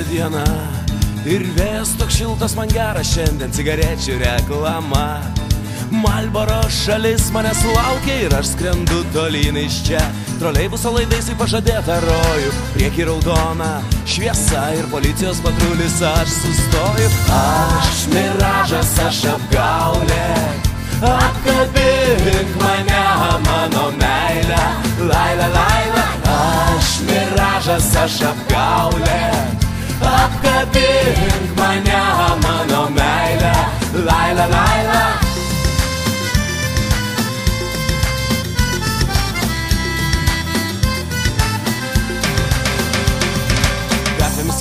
saulėta diena ir vėjas toks šiltas man geras, šiandien cigarečių reklama. Marlboro šalis manęs laukia ir aš skrendu tolyn iš čia. Troleibuso laidais į pažadėtą rojų, prieky raudona šviesa ir policijos patrulis, aš sustoju. Aš miražas, aš apgaulė, apkabink mane, mano meilė, laila, laila. Aš miražas, aš apgaulė, apkabink mane, mano meilė, laila, laila.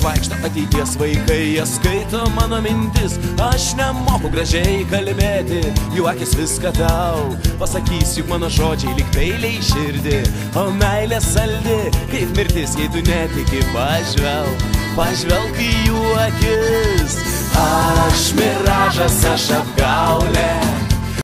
Vaikšto ateities vaikai, jie skaito mano mintis. Aš nemoku gražiai kalbėti, jų akis viską tau pasakys, juk mano žodžiai lyg peiliai į širdį. O meilė saldi, kaip mirtis, jei tu netiki, pažvelk į jų akis. Aš miražas, aš apgaulė,